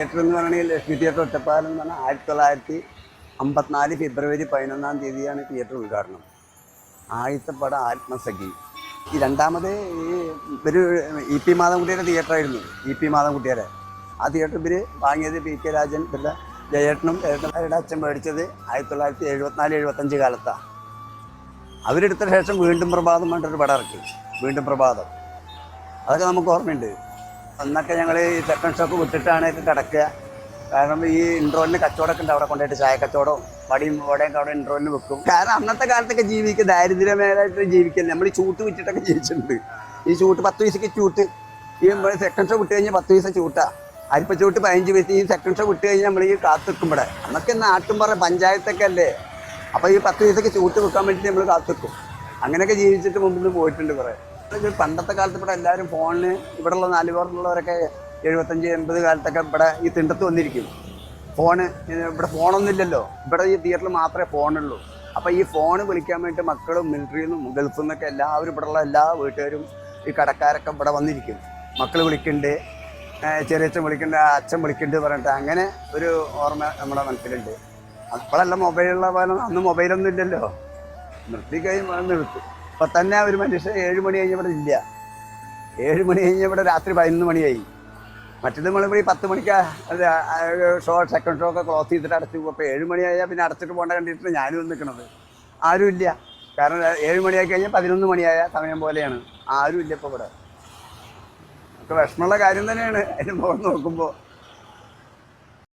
Theatre എന്ന് പറയുന്നത് Lakshmi theatre Ottapalam എന്ന് പറഞ്ഞാൽ 1954 ഫെബ്രുവരി 11-ാം തീയതിയാണ് തിയേറ്റർ ഉദ്ഘാടനം. ആദ്യത്തെ പടം ആത്മസഖി. ഈ രണ്ടാമത് ഒരു EP മാധവൻകുട്ടിയുടെ തിയേറ്ററായിരുന്നു. EP മാധവൻകുട്ടിയുടെ ആ തിയേറ്റർ ഇവർ വാങ്ങിയത് PK രാജൻ പിന്നെ ജയേട്ടനും അവരുടെ അച്ഛൻ മേടിച്ചത് 1974-75 കാലത്താണ്. അവരെടുത്ത ശേഷം വീണ്ടും പ്രഭാതം പറഞ്ഞിട്ടൊരു പടം ഇറക്കി. വീണ്ടും പ്രഭാതം അതൊക്കെ നമുക്ക് ഓർമ്മയുണ്ട്. അന്നൊക്കെ ഞങ്ങൾ ഈ സെക്കൻഡ് ഷോക്ക് വിട്ടിട്ടാണ് കിടക്കുക. കാരണം ഈ ഇൻട്രോലിന് കച്ചവടമൊക്കെ ഉണ്ട്. അവിടെ കൊണ്ടുപോയിട്ട് ചായ കച്ചവടവും വടിയും വടയൊക്കെ അവിടെ ഇൻട്രോലിന് വെക്കും. കാരണം അന്നത്തെ കാലത്തൊക്കെ ജീവിക്കുക ദാരിദ്ര്യമേലായിട്ട് ജീവിക്കില്ല. നമ്മൾ ഈ ചൂട്ട് വിറ്റിട്ടൊക്കെ ജീവിച്ചിട്ടുണ്ട്. ഈ ചൂട്ട് 10 പൈസയ്ക്ക് ചൂട്ട്, ഈ സെക്കൻഡ് ഷോ വിട്ട് കഴിഞ്ഞാൽ 10 പൈസ ചൂട്ടാണ്. അരിപ്പച്ചൂട്ട് 15 പൈസ. ഈ സെക്കൻഡ് ഷോ വിട്ട് കഴിഞ്ഞാൽ നമ്മൾ ഈ കാത്തിക്കും. ഇവിടെ അന്നൊക്കെ നാട്ടുംപറ പഞ്ചായത്തൊക്കെ അല്ലേ. അപ്പോൾ ഈ 10 പൈസയ്ക്ക് ചൂട്ട് വെക്കാൻ വേണ്ടിയിട്ട് നമ്മൾ കാത്തിക്കും. അങ്ങനെയൊക്കെ ജീവിച്ചിട്ട് മുമ്പിൽ നിന്ന് പോയിട്ടുണ്ട് കുറേ. പണ്ടത്തെ കാലത്ത് ഇവിടെ എല്ലാവരും ഫോണിന് ഇവിടെയുള്ള 4 പേർക്കുള്ളവരൊക്കെ 75-80 കാലത്തൊക്കെ ഇവിടെ ഈ തിണ്ടത്ത് വന്നിരിക്കും. ഫോണ് ഇവിടെ ഫോണൊന്നുമില്ലല്ലോ. ഇവിടെ ഈ തിയേറ്ററിൽ മാത്രമേ ഫോണുള്ളൂ. അപ്പോൾ ഈ ഫോണ് വിളിക്കാൻ വേണ്ടിയിട്ട് മക്കളും മിലിറ്ററിയിൽ നിന്നും ഗൾഫിൽ നിന്നൊക്കെ എല്ലാവരും ഇവിടെയുള്ള എല്ലാ വീട്ടുകാരും ഈ കടക്കാരൊക്കെ ഇവിടെ വന്നിരിക്കും. മക്കൾ വിളിക്കുന്നുണ്ട്, ചെറിയച്ഛൻ വിളിക്കുന്നുണ്ട്, അച്ഛൻ വിളിക്കുന്നുണ്ട് പറഞ്ഞിട്ട് അങ്ങനെ ഒരു ഓർമ്മ നമ്മുടെ മനസ്സിലുണ്ട്. അപ്പോഴല്ല മൊബൈലുള്ള പോലെ അന്ന് മൊബൈലൊന്നും ഇല്ലല്ലോ. നിർത്തി കഴിഞ്ഞ് നിർത്തും. അപ്പം തന്നെ ഒരു മനുഷ്യൻ 7 മണി കഴിഞ്ഞ ഇവിടെ ഇല്ല. 7 മണി കഴിഞ്ഞ ഇവിടെ രാത്രി 11 മണിയായി. മറ്റേത് നമ്മളിവിടെ 10 മണിക്ക് ഷോ സെക്കൻഡ് ഷോ ഒക്കെ ക്ലോസ് ചെയ്തിട്ട് അടച്ചു പോകും. അപ്പോൾ 7 മണിയായാൽ പിന്നെ അടച്ചിട്ട് പോകേണ്ട കണ്ടിട്ട് ഞാനും നിൽക്കണത്. ആരുമില്ല. കാരണം 7 മണിയായി കഴിഞ്ഞാൽ 11 മണിയായ സമയം പോലെയാണ്. ആരുമില്ല ഇപ്പോൾ ഇവിടെ. ഒക്കെ വിഷമമുള്ള കാര്യം തന്നെയാണ് അതിന് മുഖം നോക്കുമ്പോൾ.